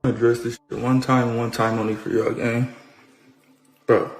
address this shit one time only for y'all, gang. Bro,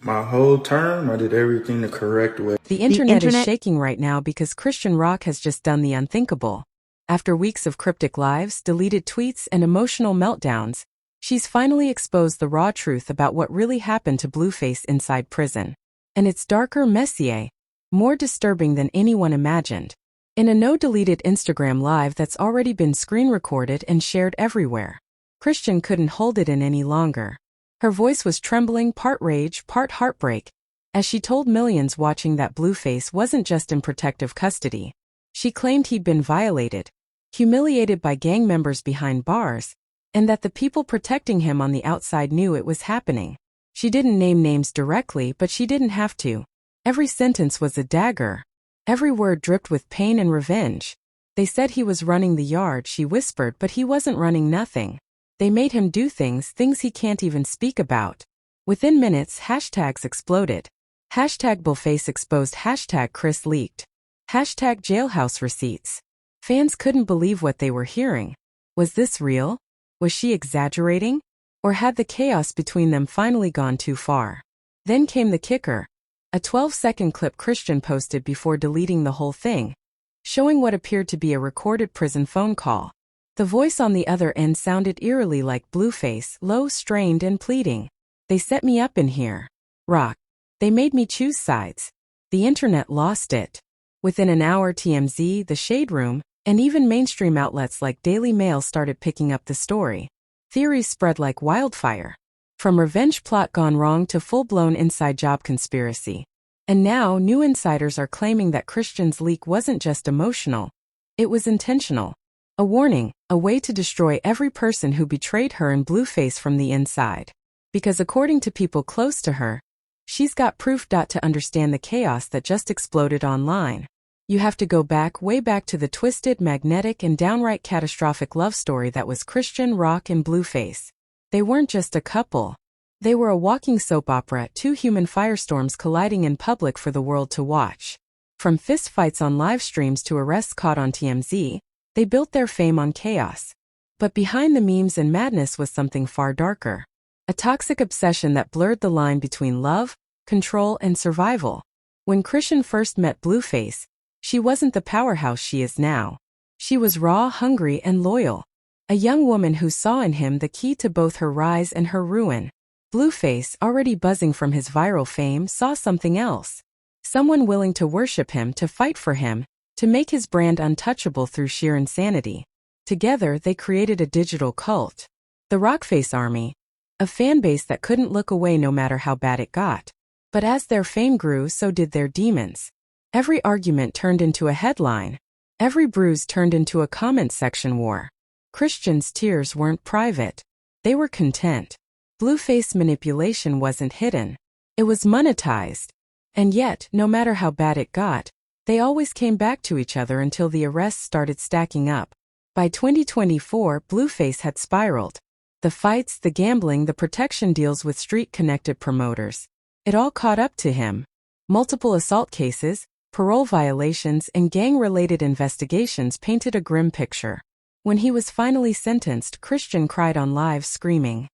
my whole term, I did everything the correct way. The internet is shaking right now because Christian Rock has just done the unthinkable. After weeks of cryptic lives, deleted tweets, and emotional meltdowns, she's finally exposed the raw truth about what really happened to Blueface inside prison. And it's darker, messier, more disturbing than anyone imagined. In a no-deleted Instagram live that's already been screen-recorded and shared everywhere, Chrisean couldn't hold it in any longer. Her voice was trembling, part rage, part heartbreak, as she told millions watching that Blueface wasn't just in protective custody. She claimed he'd been violated, humiliated by gang members behind bars, and that the people protecting him on the outside knew it was happening. She didn't name names directly, but she didn't have to. Every sentence was a dagger. Every word dripped with pain and revenge. They said he was running the yard, she whispered, but he wasn't running nothing. They made him do things he can't even speak about. Within minutes, hashtags exploded. Hashtag Blueface exposed, hashtag Chris leaked, hashtag jailhouse receipts. Fans couldn't believe what they were hearing. Was this real? Was she exaggerating? Or had the chaos between them finally gone too far? Then came the kicker. A 12-second clip Chrisean posted before deleting the whole thing, showing what appeared to be a recorded prison phone call. The voice on the other end sounded eerily like Blueface, low, strained, and pleading. "They set me up in here. Rock. They made me choose sides." The internet lost it. Within an hour, TMZ, The Shade Room, and even mainstream outlets like Daily Mail started picking up the story. Theories spread like wildfire. From revenge plot gone wrong to full-blown inside job conspiracy. And now, new insiders are claiming that Chrisean's leak wasn't just emotional. It was intentional. A warning, a way to destroy every person who betrayed her and Blueface from the inside. Because according to people close to her, she's got proof. To understand the chaos that just exploded online, you have to go back, way back to the twisted, magnetic, and downright catastrophic love story that was Chrisean, Rock, and Blueface. They weren't just a couple. They were a walking soap opera, two human firestorms colliding in public for the world to watch. From fistfights on live streams to arrests caught on TMZ, they built their fame on chaos. But behind the memes and madness was something far darker. A toxic obsession that blurred the line between love, control, and survival. When Chrisean first met Blueface, she wasn't the powerhouse she is now. She was raw, hungry, and loyal. A young woman who saw in him the key to both her rise and her ruin. Blueface, already buzzing from his viral fame, saw something else. Someone willing to worship him, to fight for him, to make his brand untouchable through sheer insanity. Together, they created a digital cult. The Rockface Army. A fanbase that couldn't look away no matter how bad it got. But as their fame grew, so did their demons. Every argument turned into a headline. Every bruise turned into a comment section war. Chrisean's tears weren't private. They were content. Blueface manipulation wasn't hidden. It was monetized. And yet, no matter how bad it got, they always came back to each other until the arrests started stacking up. By 2024, Blueface had spiraled. The fights, the gambling, the protection deals with street-connected promoters. It all caught up to him. Multiple assault cases, parole violations, and gang-related investigations painted a grim picture. When he was finally sentenced, Chrisean cried on live, screaming,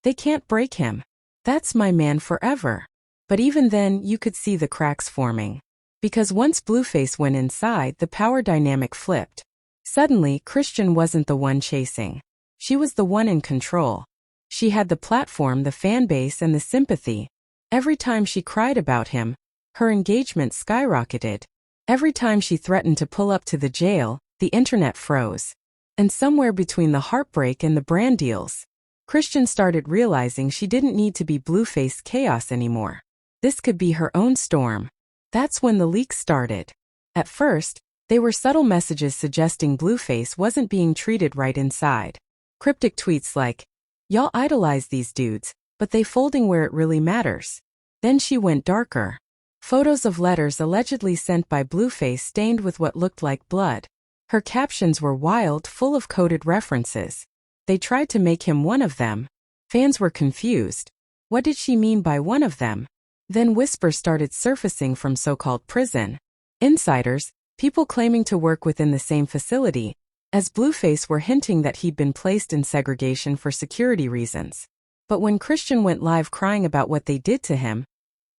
"They can't break him. That's my man forever." But even then, you could see the cracks forming. Because once Blueface went inside, the power dynamic flipped. Suddenly, Chrisean wasn't the one chasing. She was the one in control. She had the platform, the fan base, and the sympathy. Every time she cried about him, her engagement skyrocketed. Every time she threatened to pull up to the jail, the internet froze. And somewhere between the heartbreak and the brand deals, Chrisean started realizing she didn't need to be Blueface chaos anymore. This could be her own storm. That's when the leaks started. At first, they were subtle messages suggesting Blueface wasn't being treated right inside. Cryptic tweets like, "Y'all idolize these dudes, but they folding where it really matters." Then she went darker. Photos of letters allegedly sent by Blueface stained with what looked like blood. Her captions were wild, full of coded references. They tried to make him one of them. Fans were confused. What did she mean by one of them? Then whispers started surfacing from so-called prison insiders, people claiming to work within the same facility, as Blueface were hinting that he'd been placed in segregation for security reasons. But when Chrisean went live crying about what they did to him,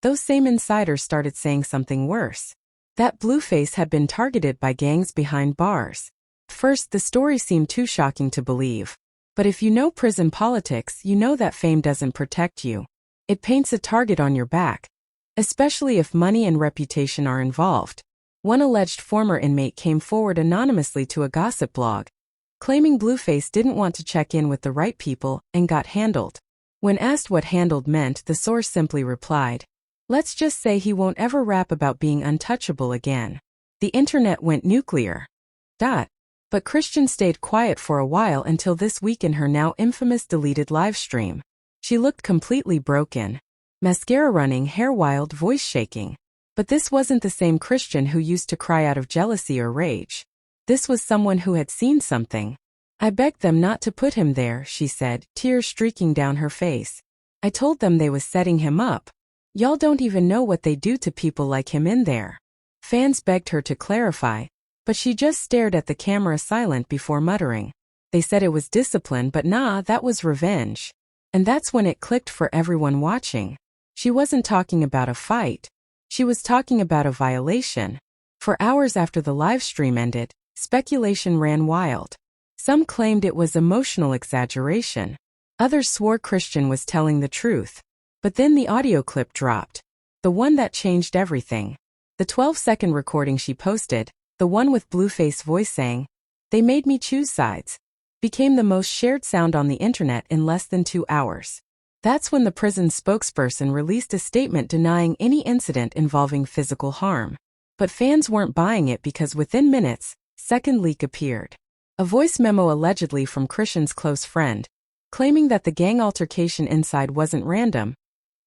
those same insiders started saying something worse. That Blueface had been targeted by gangs behind bars. First, the story seemed too shocking to believe. But if you know prison politics, you know that fame doesn't protect you. It paints a target on your back, especially if money and reputation are involved. One alleged former inmate came forward anonymously to a gossip blog, claiming Blueface didn't want to check in with the right people and got handled. When asked what handled meant, the source simply replied, "Let's just say he won't ever rap about being untouchable again." The internet went nuclear. But Chrisean stayed quiet for a while until this week in her now infamous deleted livestream. She looked completely broken. Mascara running, hair wild, voice shaking. But this wasn't the same Chrisean who used to cry out of jealousy or rage. This was someone who had seen something. "I begged them not to put him there," she said, tears streaking down her face. "I told them they was setting him up. Y'all don't even know what they do to people like him in there." Fans begged her to clarify, but she just stared at the camera silent before muttering. They said it was discipline, but nah, that was revenge. And that's when it clicked for everyone watching. She wasn't talking about a fight. She was talking about a violation. For hours after the live stream ended, speculation ran wild. Some claimed it was emotional exaggeration. Others swore Chrisean was telling the truth. But then the audio clip dropped. The one that changed everything. The 12-second recording she posted, the one with Blueface voice saying, "They made me choose sides," became the most shared sound on the internet in less than 2 hours. That's when the prison spokesperson released a statement denying any incident involving physical harm. But fans weren't buying it because within minutes, second leak appeared. A voice memo allegedly from Chrisean's close friend, claiming that the gang altercation inside wasn't random,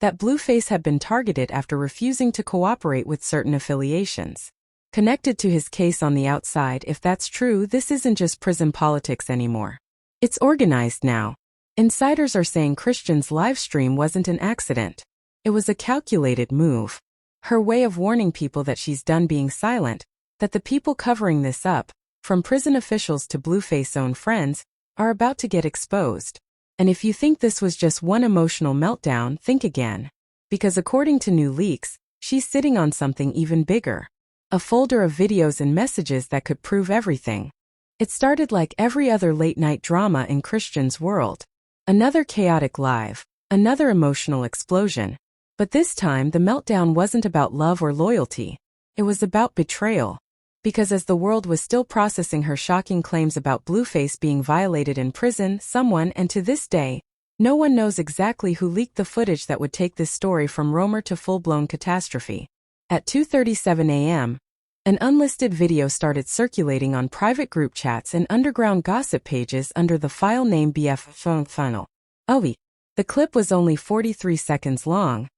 that Blueface had been targeted after refusing to cooperate with certain affiliations. Connected to his case on the outside. If that's true, this isn't just prison politics anymore. It's organized now. Insiders are saying Chrisean's live stream wasn't an accident. It was a calculated move. Her way of warning people that she's done being silent, that the people covering this up, from prison officials to Blueface's own friends, are about to get exposed. And if you think this was just one emotional meltdown, think again. Because according to new leaks, she's sitting on something even bigger. A folder of videos and messages that could prove everything. It started like every other late-night drama in Chrisean's world. Another chaotic live, another emotional explosion. But this time the meltdown wasn't about love or loyalty. It was about betrayal. Because as the world was still processing her shocking claims about Blueface being violated in prison, someone, and to this day, no one knows exactly who leaked the footage that would take this story from rumor to full-blown catastrophe. At 2:37 a.m., an unlisted video started circulating on private group chats and underground gossip pages under the file name BF Final. The clip was only 43 seconds long,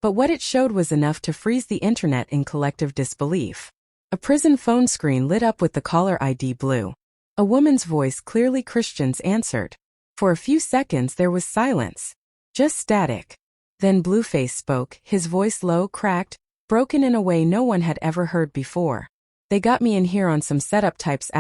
but what it showed was enough to freeze the internet in collective disbelief. A prison phone screen lit up with the caller ID Blue. A woman's voice, clearly Chrisean's, answered. For a few seconds there was silence. Just static. Then Blueface spoke, his voice low, cracked, broken in a way no one had ever heard before. "They got me in here on some setup types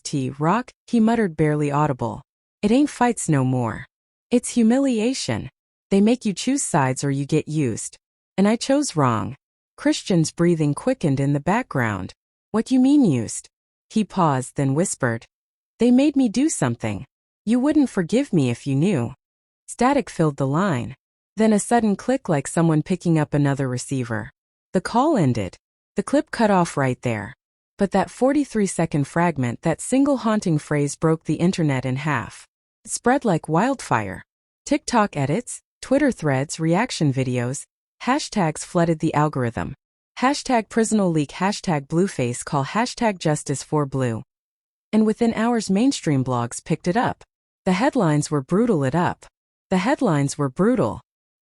*T rock," he muttered, barely audible. "It ain't fights no more. It's humiliation. They make you choose sides or you get used. And I chose wrong." Chrisean's breathing quickened in the background. "What you mean used?" He paused, then whispered. "They made me do something. You wouldn't forgive me if you knew." Static filled the line. Then a sudden click like someone picking up another receiver. The call ended. The clip cut off right there. But that 43-second fragment, that single haunting phrase, broke the internet in half. It spread like wildfire. TikTok edits, Twitter threads, reaction videos, hashtags flooded the algorithm. #prisonal leak, #Blueface call, #justice4blue. And within hours mainstream blogs picked it up. The headlines were brutal.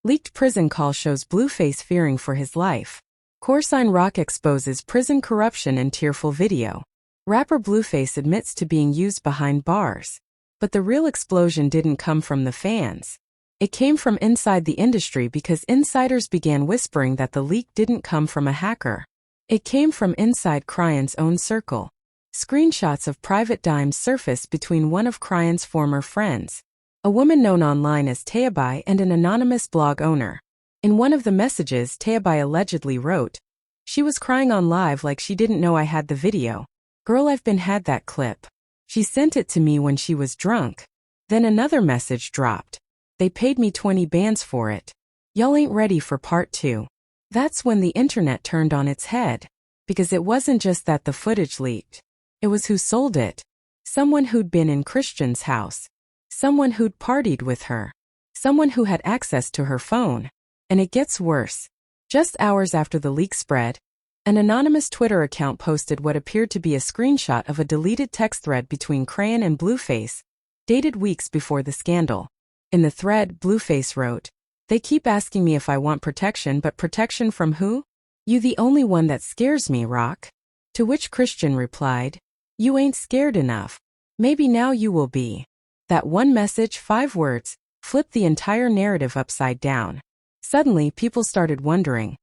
Leaked prison call shows Blueface fearing for his life. Chrisean Rock exposes prison corruption in tearful video. Rapper Blueface admits to being used behind bars. But the real explosion didn't come from the fans. It came from inside the industry because insiders began whispering that the leak didn't come from a hacker. It came from inside Chrisean's own circle. Screenshots of private dimes surfaced between one of Chrisean's former friends, a woman known online as Tayabai, and an anonymous blog owner. In one of the messages, Tayabai allegedly wrote, "She was crying on live like she didn't know I had the video. Girl, I've been had that clip. She sent it to me when she was drunk." Then another message dropped. "They paid me 20 bands for it. Y'all ain't ready for part 2. That's when the internet turned on its head. Because it wasn't just that the footage leaked. It was who sold it. Someone who'd been in Chrisean's house. Someone who'd partied with her. Someone who had access to her phone. And it gets worse. Just hours after the leak spread, an anonymous Twitter account posted what appeared to be a screenshot of a deleted text thread between Chrisean and Blueface, dated weeks before the scandal. In the thread, Blueface wrote, "They keep asking me if I want protection, but protection from who? You the only one that scares me, Rock." To which Chrisean replied, "You ain't scared enough. Maybe now you will be." That one message, 5 words, flipped the entire narrative upside down. Suddenly, people started wondering,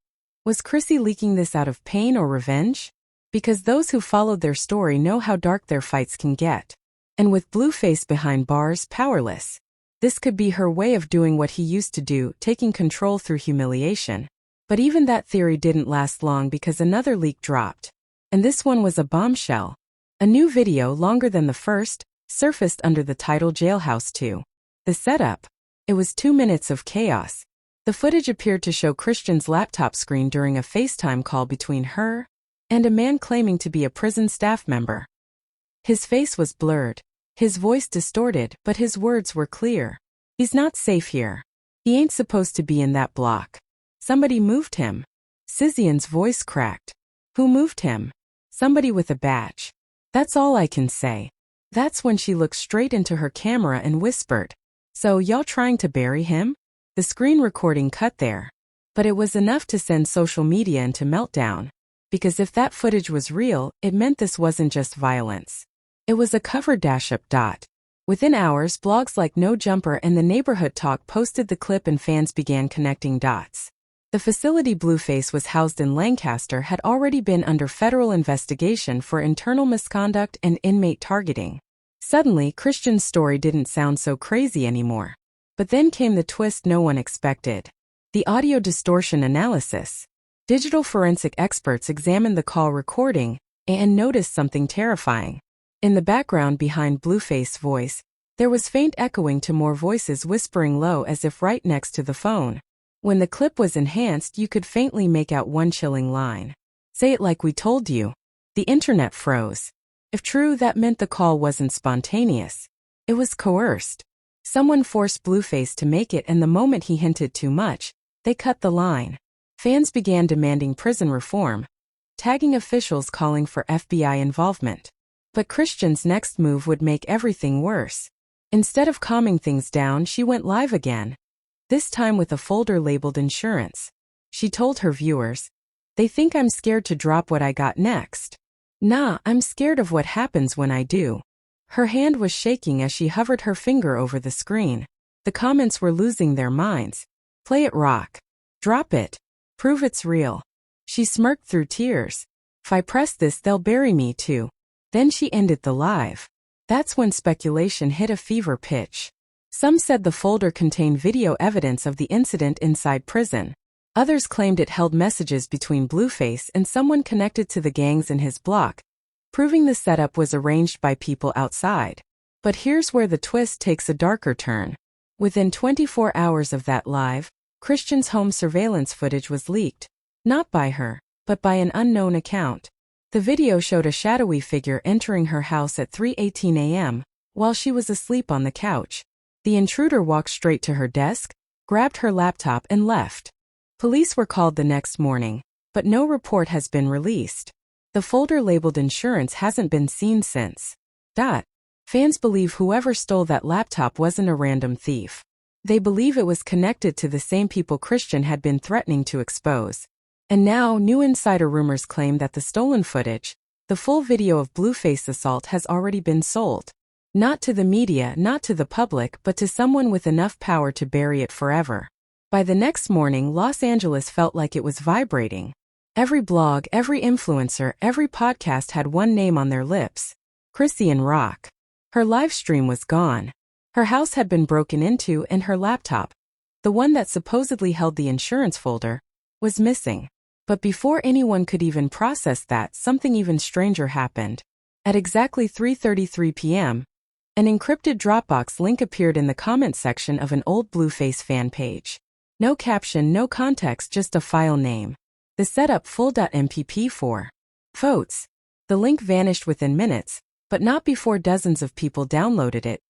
was Chrissy leaking this out of pain or revenge? Because those who followed their story know how dark their fights can get. And with Blueface behind bars, powerless, this could be her way of doing what he used to do, taking control through humiliation. But even that theory didn't last long because another leak dropped. And this one was a bombshell. A new video, longer than the first, surfaced under the title Jailhouse 2. The setup? It was 2 minutes of chaos. The footage appeared to show Chrisean's laptop screen during a FaceTime call between her and a man claiming to be a prison staff member. His face was blurred, his voice distorted, but his words were clear. "He's not safe here. He ain't supposed to be in that block. Somebody moved him." Chrisean's voice cracked. "Who moved him?" "Somebody with a badge. That's all I can say." That's when she looked straight into her camera and whispered, "So y'all trying to bury him?" The screen recording cut there. But it was enough to send social media into meltdown. Because if that footage was real, it meant this wasn't just violence. It was a cover dash-up. Within hours, blogs like No Jumper and The Neighborhood Talk posted the clip and fans began connecting dots. The facility Blueface was housed in Lancaster had already been under federal investigation for internal misconduct and inmate targeting. Suddenly, Chrisean's story didn't sound so crazy anymore. But then came the twist no one expected. The audio distortion analysis. Digital forensic experts examined the call recording and noticed something terrifying. In the background behind Blueface's voice, there was faint echoing to more voices whispering low as if right next to the phone. When the clip was enhanced, you could faintly make out one chilling line. "Say it like we told you." The internet froze. If true, that meant the call wasn't spontaneous. It was coerced. Someone forced Blueface to make it, and the moment he hinted too much, they cut the line. Fans began demanding prison reform, tagging officials calling for FBI involvement. But Chrisean's next move would make everything worse. Instead of calming things down, she went live again. This time with a folder labeled insurance. She told her viewers, "They think I'm scared to drop what I got next. Nah, I'm scared of what happens when I do." Her hand was shaking as she hovered her finger over the screen. The comments were losing their minds. "Play it, Rock. Drop it. Prove it's real." She smirked through tears. "If I press this, they'll bury me too." Then she ended the live. That's when speculation hit a fever pitch. Some said the folder contained video evidence of the incident inside prison. Others claimed it held messages between Blueface and someone connected to the gangs in his block, proving the setup was arranged by people outside. But here's where the twist takes a darker turn. Within 24 hours of that live, Chrisean's home surveillance footage was leaked. Not by her, but by an unknown account. The video showed a shadowy figure entering her house at 3:18 a.m., while she was asleep on the couch. The intruder walked straight to her desk, grabbed her laptop and left. Police were called the next morning, but no report has been released. The folder labeled insurance hasn't been seen since. Fans believe whoever stole that laptop wasn't a random thief. They believe it was connected to the same people Chrisean had been threatening to expose. And now, new insider rumors claim that the stolen footage, the full video of Blueface's assault, has already been sold. Not to the media, not to the public, but to someone with enough power to bury it forever. By the next morning, Los Angeles felt like it was vibrating. Every blog, every influencer, every podcast had one name on their lips: Chrisean Rock. Her live stream was gone. Her house had been broken into and her laptop, the one that supposedly held the insurance folder, was missing. But before anyone could even process that, something even stranger happened. At exactly 3:33 p.m., an encrypted Dropbox link appeared in the comment section of an old Blueface fan page. No caption, no context, just a file name. The setup full.mpp4. Votes. The link vanished within minutes, but not before dozens of people downloaded it.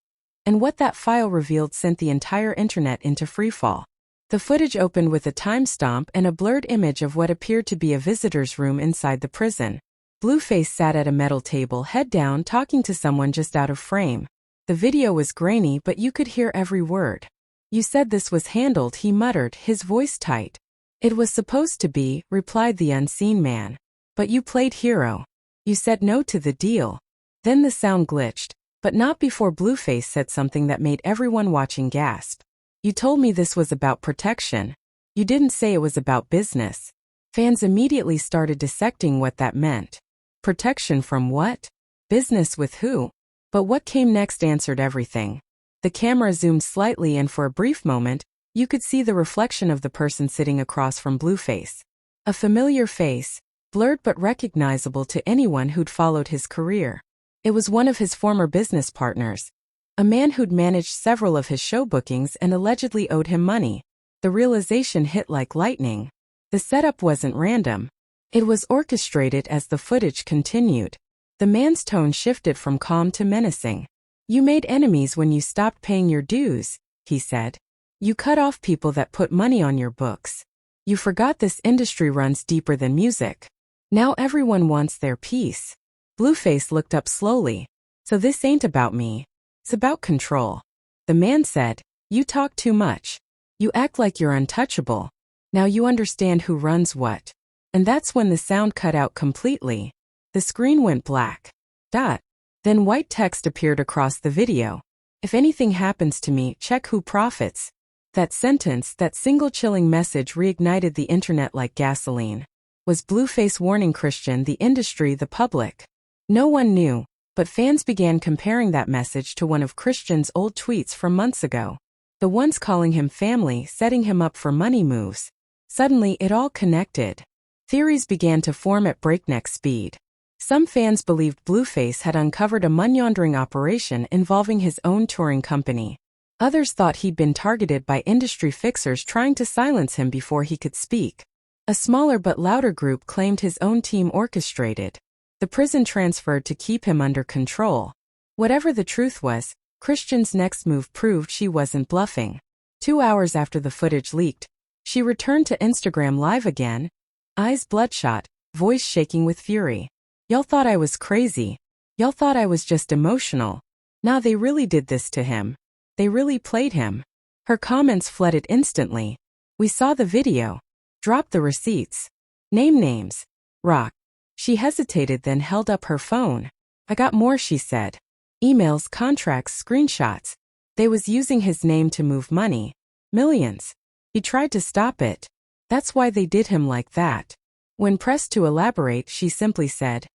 And what that file revealed sent the entire internet into freefall. The footage opened with a timestamp and a blurred image of what appeared to be a visitor's room inside the prison. Blueface sat at a metal table, head down, talking to someone just out of frame. The video was grainy, but you could hear every word. "You said this was handled," he muttered, his voice tight. "It was supposed to be," replied the unseen man. "But you played hero. You said no to the deal." Then the sound glitched, but not before Blueface said something that made everyone watching gasp. "You told me this was about protection. You didn't say it was about business." Fans immediately started dissecting what that meant. Protection from what? Business with who? But what came next answered everything. The camera zoomed slightly and for a brief moment, you could see the reflection of the person sitting across from Blueface. A familiar face, blurred but recognizable to anyone who'd followed his career. It was one of his former business partners, a man who'd managed several of his show bookings and allegedly owed him money. The realization hit like lightning. The setup wasn't random. It was orchestrated. As the footage continued, the man's tone shifted from calm to menacing. "You made enemies when you stopped paying your dues," he said. "You cut off people that put money on your books. You forgot this industry runs deeper than music. Now everyone wants their piece." Blueface looked up slowly. "So this ain't about me. It's about control." The man said, "You talk too much. You act like you're untouchable. Now you understand who runs what." And that's when the sound cut out completely. The screen went black. Then white text appeared across the video. "If anything happens to me, check who profits." That sentence, that single chilling message reignited the internet like gasoline. Was Blueface warning Chrisean, the industry, the public? No one knew, but fans began comparing that message to one of Chrisean's old tweets from months ago. The ones calling him family, setting him up for money moves. Suddenly it all connected. Theories began to form at breakneck speed. Some fans believed Blueface had uncovered a money laundering operation involving his own touring company. Others thought he'd been targeted by industry fixers trying to silence him before he could speak. A smaller but louder group claimed his own team orchestrated the prison transfer to keep him under control. Whatever the truth was, Chrisean's next move proved she wasn't bluffing. 2 hours after the footage leaked, she returned to Instagram Live again, eyes bloodshot, voice shaking with fury. "Y'all thought I was crazy. Y'all thought I was just emotional. Nah, they really did this to him. They really played him." Her comments flooded instantly. "We saw the video. Drop the receipts. Name names. Rock." She hesitated, then held up her phone. "I got more," she said. "Emails, contracts, screenshots. They was using his name to move money. Millions. He tried to stop it. That's why they did him like that." When pressed to elaborate, she simply said,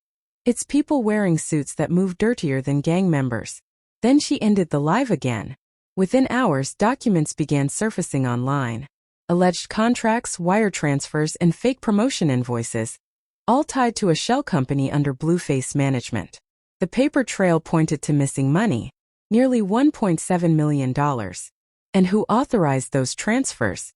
"It's people wearing suits that move dirtier than gang members." Then she ended the live again. Within hours, documents began surfacing online. Alleged contracts, wire transfers, and fake promotion invoices, all tied to a shell company under Blueface management. The paper trail pointed to missing money, nearly $1.7 million. And who authorized those transfers?